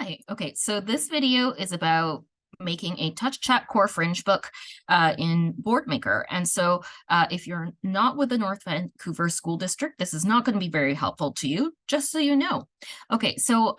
Hi. Okay, so this video is about making a touch chat core fringe book in Boardmaker. And so if you're not with the North Vancouver School District, this is not going to be very helpful to you, just so you know. Okay, so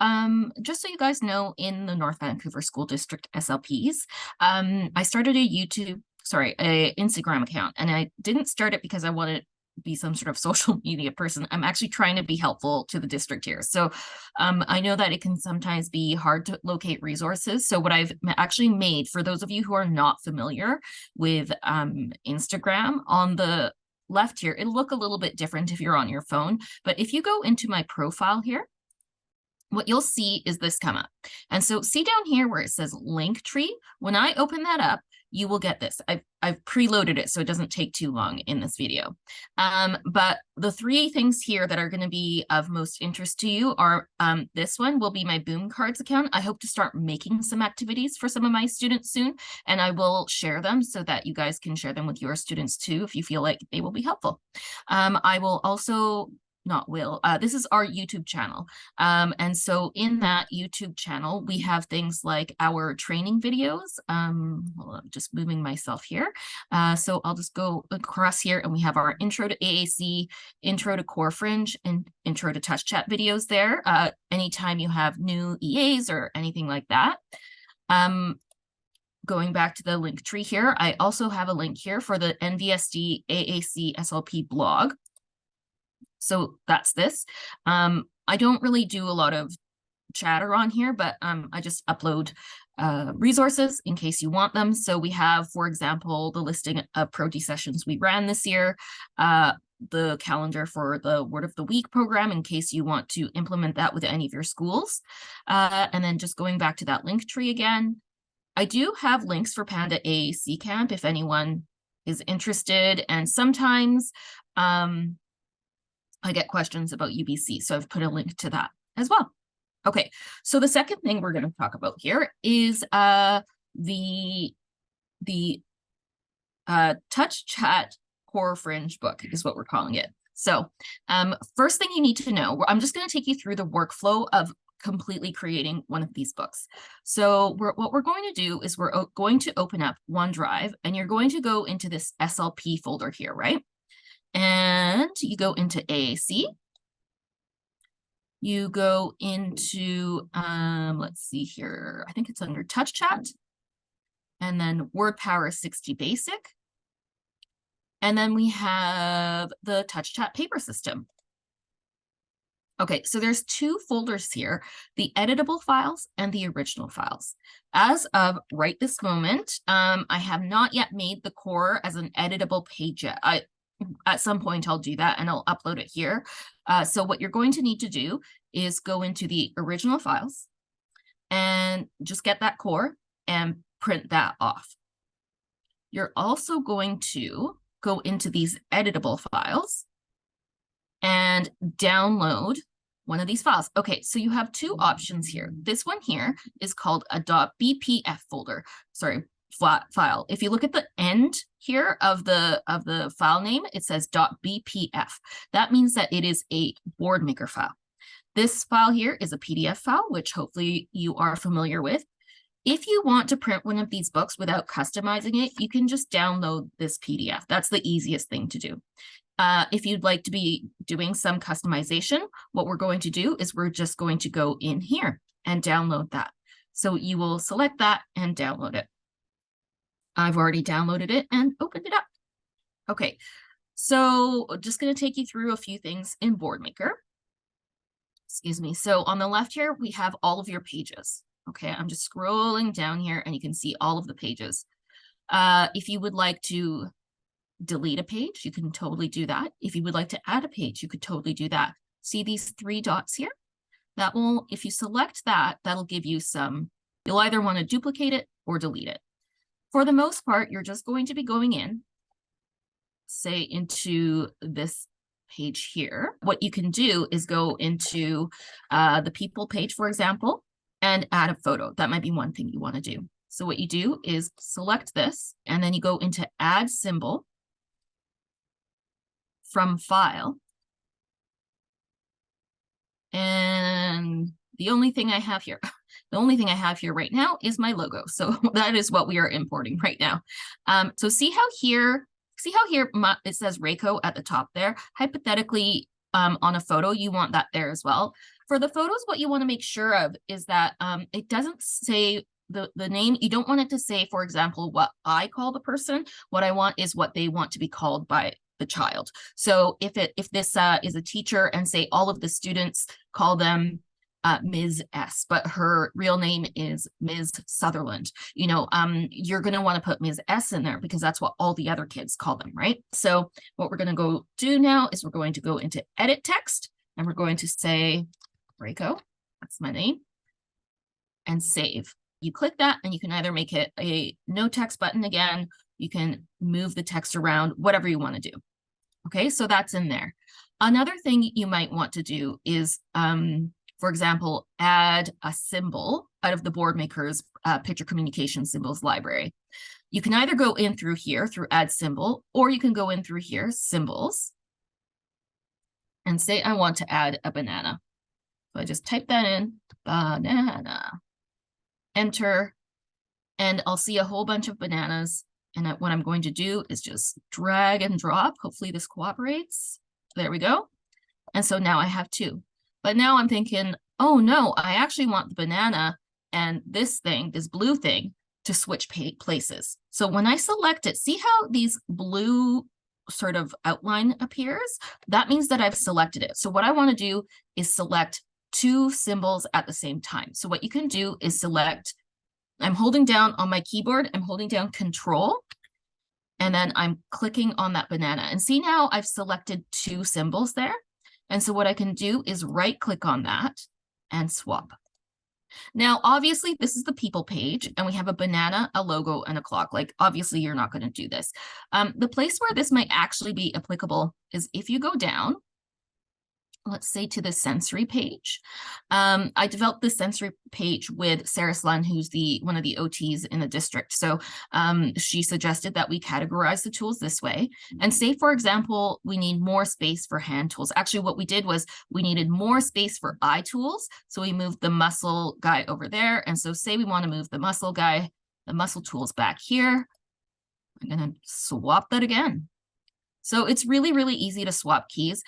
just so you guys know, in the North Vancouver School District SLPs, I started a Instagram account, and I didn't start it because I wanted be some sort of social media person. I'm actually trying to be helpful to the district here. So I know that it can sometimes be hard to locate resources. So what I've actually made, for those of you who are not familiar with Instagram, on the left here, it'll look a little bit different if you're on your phone. But if you go into my profile here, what you'll see is this come up. And so see down here where it says Linktree, when I open that up, you will get this. I've preloaded it so it doesn't take too long in this video. But the three things here that are going to be of most interest to you are this one will be my Boom Cards account. I hope to start making some activities for some of my students soon, and I will share them so that you guys can share them with your students too if you feel like they will be helpful. I will also this is our YouTube channel. And so in that YouTube channel, we have things like our training videos. Hold on, just moving myself here. So I'll just go across here, and we have our intro to AAC, intro to core fringe, and intro to touch chat videos there. Anytime you have new EAs or anything like that. Going back to the link tree here, I also have a link here for the NVSD AAC SLP blog. So that's this. I don't really do a lot of chatter on here, but I just upload resources in case you want them. So we have, for example, the listing of Pro-D sessions we ran this year, the calendar for the Word of the Week program in case you want to implement that with any of your schools. And then just going back to that link tree again, I do have links for Panda AAC Camp if anyone is interested. And sometimes I get questions about UBC, so I've put a link to that as well. Okay, so the second thing we're going to talk about here is the touch chat core fringe book is what we're calling it. So first thing you need to know, I'm just going to take you through the workflow of completely creating one of these books. So what we're going to do is we're going to open up OneDrive, and you're going to go into this SLP folder here, right? And you go into AAC. You go into, let's see here, I think it's under Touch Chat. And then WordPower 60 Basic. And then we have the Touch Chat paper system. Okay, so there's two folders here, the editable files and the original files. As of right this moment, I have not yet made the core as an editable page yet. At some point I'll do that and I'll upload it here. So what you're going to need to do is go into the original files and just get that core and print that off. You're also going to go into these editable files and download one of these files. Okay, so you have two options here. This one here is called a .bpf folder. Sorry, file. If you look at the end here of the file name, it says .bpf. That means that it is a Boardmaker file. This file here is a PDF file, which hopefully you are familiar with. If you want to print one of these books without customizing it, you can just download this PDF. That's the easiest thing to do. If you'd like to be doing some customization, what we're going to do is we're just going to go in here and download that. So you will select that and download it. I've already downloaded it and opened it up. Okay, so just going to take you through a few things in Boardmaker. Excuse me. So on the left here, we have all of your pages. Okay, I'm just scrolling down here and you can see all of the pages. If you would like to delete a page, you can totally do that. If you would like to add a page, you could totally do that. See these three dots here? That will, if you select that, that'll give you some, you'll either want to duplicate it or delete it. For the most part, you're just going to be going in, say, into this page here. What you can do is go into the people page, for example, and add a photo. That might be one thing you want to do. So what you do is select this, and then you go into Add Symbol from File. And the only thing I have here The only thing I have here right now is my logo. So that is what we are importing right now. So see how here it says Reiko at the top there? Hypothetically, on a photo, you want that there as well. For the photos, what you want to make sure of is that it doesn't say the name. You don't want it to say, for example, what I call the person. What I want is what they want to be called by the child. So if this is a teacher and say all of the students call them Ms. S, but her real name is Ms. Sutherland, you're going to want to put Ms. S in there because that's what all the other kids call them, right? So what we're going to go do now is we're going to go into edit text and we're going to say Reiko, that's my name, and save. You click that and you can either make it a no text button again, you can move the text around, whatever you want to do. Okay, so that's in there. Another thing you might want to do is, for example, add a symbol out of the Boardmaker's picture communication symbols library. You can either go in through here, through add symbol, or you can go in through here, symbols, and say I want to add a banana. So I just type that in, banana, enter, and I'll see a whole bunch of bananas. And what I'm going to do is just drag and drop. Hopefully this cooperates. There we go. And so now I have 2. But now I'm thinking, oh no, I actually want the banana and this thing, this blue thing, to switch places. So when I select it, see how these blue sort of outline appears? That means that I've selected it. So what I want to do is select 2 symbols at the same time. So what you can do is select, I'm holding down on my keyboard, I'm holding down Control, and then I'm clicking on that banana. And see now I've selected 2 symbols there. And so what I can do is right click on that and swap. Now, obviously, this is the people page, and we have a banana, a logo, and a clock. Like, obviously, you're not going to do this. The place where this might actually be applicable is if you go down, let's say to the sensory page. I developed this sensory page with Sarah Slun, who's one of the OTs in the district. So she suggested that we categorize the tools this way. And say, for example, we need more space for hand tools. Actually, what we did was we needed more space for eye tools. So we moved the muscle guy over there. And so say we want to move the muscle guy, the muscle tools back here. I'm going to swap that again. So it's really, really easy to swap keys.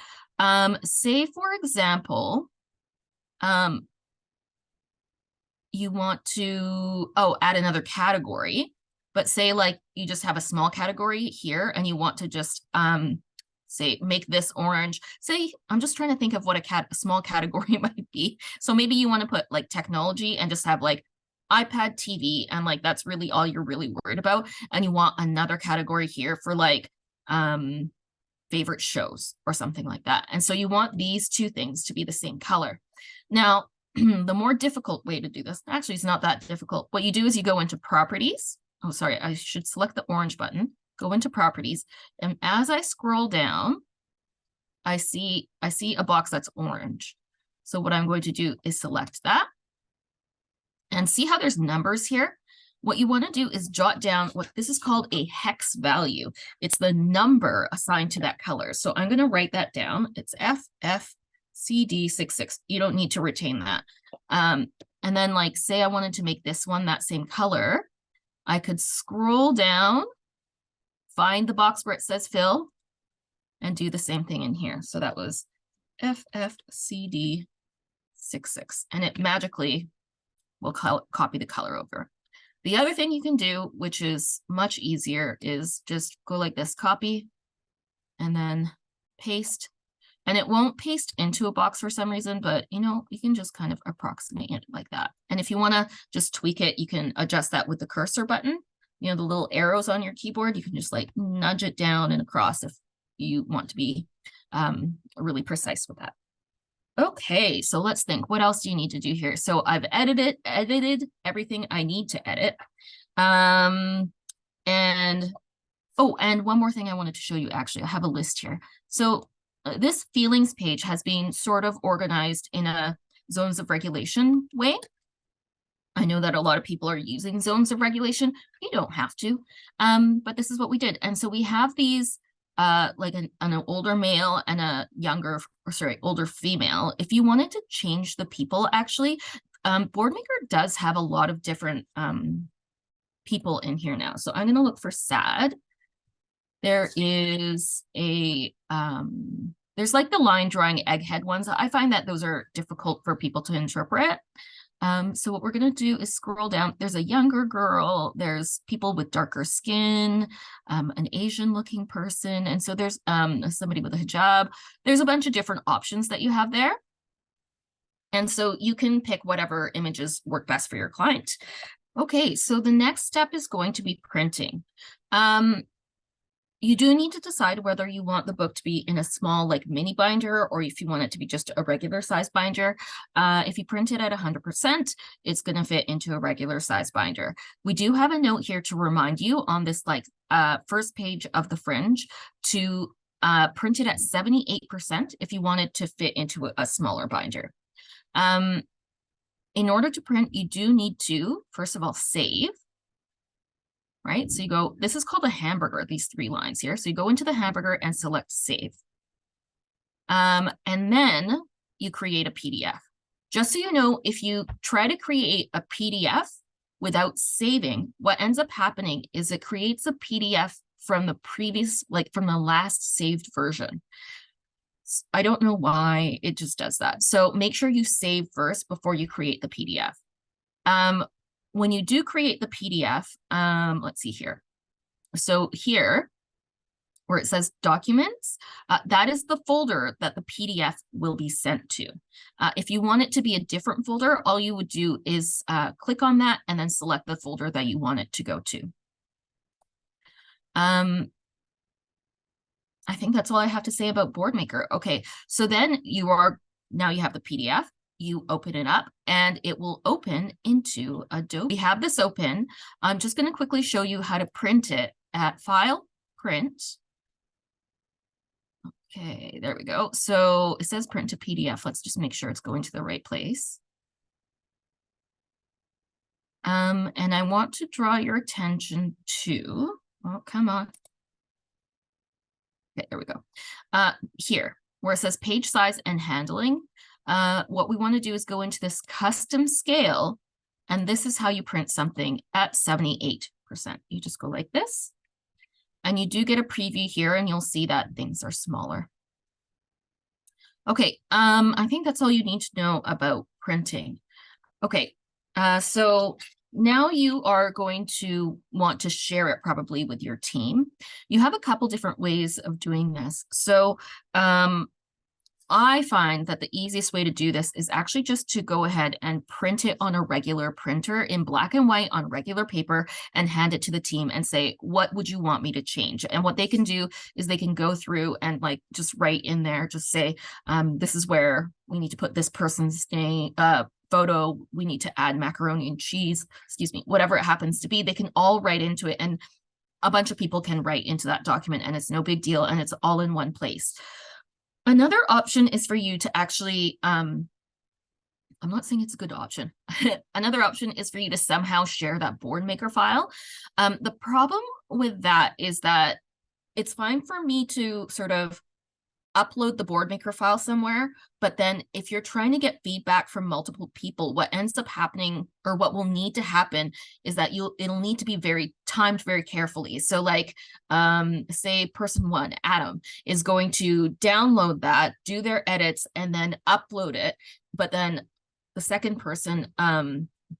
Say, for example, you want to, add another category, but say like you just have a small category here and you want to just, say, make this orange. Say, I'm just trying to think of what a small category might be. So maybe you want to put like technology and just have like iPad, TV, and like that's really all you're really worried about. And you want another category here for like, favorite shows or something like that. And so you want these 2 things to be the same color. Now, the more difficult way to do this, actually it's not that difficult. What you do is you go into properties. Oh, sorry, I should select the orange button, go into properties. And as I scroll down, I see a box that's orange. So what I'm going to do is select that and see how there's numbers here. What you want to do is jot down what this is called a hex value. It's the number assigned to that color. So I'm going to write that down. It's FFCD66. You don't need to retain that. And then like, say I wanted to make this one that same color, I could scroll down, find the box where it says fill, and do the same thing in here. So that was FFCD66. And it magically will copy the color over. The other thing you can do, which is much easier, is just go like this, copy, and then paste. And it won't paste into a box for some reason, but you can just kind of approximate it like that. And if you want to just tweak it, you can adjust that with the cursor button. The little arrows on your keyboard, you can just like nudge it down and across if you want to be really precise with that. Okay, so let's think. What else do you need to do here? So I've edited everything I need to edit. And one more thing I wanted to show you, actually. I have a list here. So this feelings page has been sort of organized in a zones of regulation way. I know that a lot of people are using zones of regulation. You don't have to, but this is what we did. And so we have these like an older male and a older female. If you wanted to change the people, actually, Boardmaker does have a lot of different people in here now. So I'm going to look for sad. There is a, there's like the line drawing egghead ones. I find that those are difficult for people to interpret. So what we're going to do is scroll down. There's a younger girl. There's people with darker skin, an Asian looking person. And so there's somebody with a hijab. There's a bunch of different options that you have there. And so you can pick whatever images work best for your client. Okay, so the next step is going to be printing. You do need to decide whether you want the book to be in a small like mini binder or if you want it to be just a regular size binder. If you print it at 100%, it's going to fit into a regular size binder. We do have a note here to remind you on this like first page of the fringe to print it at 78% if you want it to fit into a smaller binder. In order to print, you do need to, first of all, save. Right? So you go, this is called a hamburger, these 3 lines here. So you go into the hamburger and select save. And then you create a PDF. Just so you know, if you try to create a PDF without saving, what ends up happening is it creates a PDF from the previous, like from the last saved version. I don't know why it just does that. So make sure you save first before you create the PDF. When you do create the PDF, let's see here. So here, where it says documents, that is the folder that the PDF will be sent to. If you want it to be a different folder, all you would do is click on that and then select the folder that you want it to go to. I think that's all I have to say about Boardmaker. Okay, so then now you have the PDF. You open it up and it will open into Adobe. We have this open. I'm just going to quickly show you how to print it at File, Print. Okay, there we go. So it says print to PDF. Let's just make sure it's going to the right place. And I want to draw your attention to, oh, come on. Okay, there we go. Here, where it says page size and handling. What we want to do is go into this custom scale, and this is how you print something at 78%. You just go like this, and you do get a preview here, and you'll see that things are smaller. Okay, I think that's all you need to know about printing. Okay, so now you are going to want to share it probably with your team. You have a couple different ways of doing this. So, I find that the easiest way to do this is actually just to go ahead and print it on a regular printer in black and white on regular paper and hand it to the team and say, what would you want me to change? And what they can do is they can go through and like just write in there, just say, this is where we need to put this person's name, photo, we need to add macaroni and cheese, excuse me, whatever it happens to be. They can all write into it and a bunch of people can write into that document and it's no big deal and it's all in one place. Another option is for you to actually, I'm not saying it's a good option. Another option is for you to somehow share that Boardmaker file. The problem with that is that it's fine for me to sort of upload the Boardmaker file somewhere, but then if you're trying to get feedback from multiple people, what ends up happening or what will need to happen is that it'll need to be very timed very carefully. So like say person 1, Adam, is going to download that, do their edits, and then upload it. But then the second person,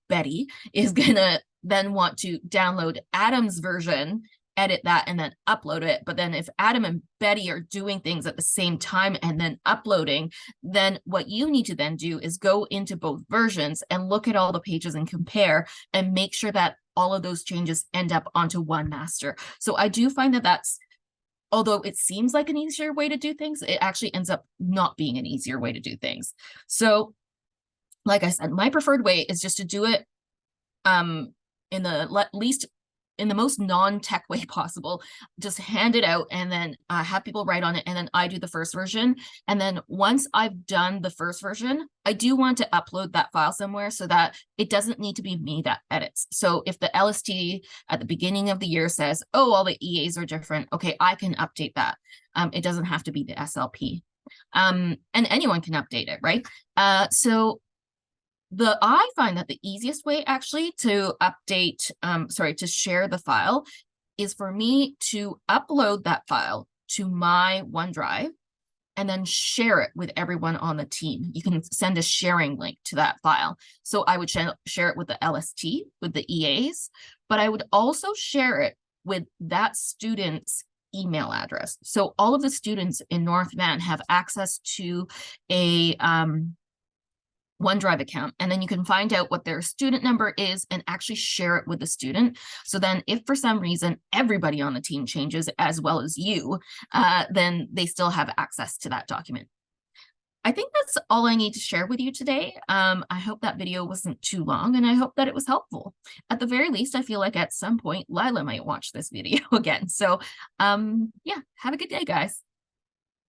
Betty, is gonna then want to download Adam's version, edit that, and then upload it. But then if Adam and Betty are doing things at the same time and then uploading, then what you need to then do is go into both versions and look at all the pages and compare and make sure that all of those changes end up onto one master. So I do find that that's, although it seems like an easier way to do things, it actually ends up not being an easier way to do things. So like I said, my preferred way is just to do it in the least in the most non-tech way possible, just hand it out and then have people write on it. And then I do the first version. And then once I've done the first version, I do want to upload that file somewhere so that it doesn't need to be me that edits. So if the LST at the beginning of the year says, oh, all the EAs are different, okay, I can update that. It doesn't have to be the SLP. And anyone can update it, right? So I find that the easiest way actually to update, to share the file is for me to upload that file to my OneDrive and then share it with everyone on the team. You can send a sharing link to that file. So I would share it with the LST, with the EAs, but I would also share it with that student's email address. So all of the students in North Van have access to a OneDrive account, and then you can find out what their student number is and actually share it with the student. So then if for some reason everybody on the team changes as well as you, then they still have access to that document. I think that's all I need to share with you today. I hope that video wasn't too long, and I hope that it was helpful. At the very least, I feel like at some point Lila might watch this video again. So yeah, have a good day, guys.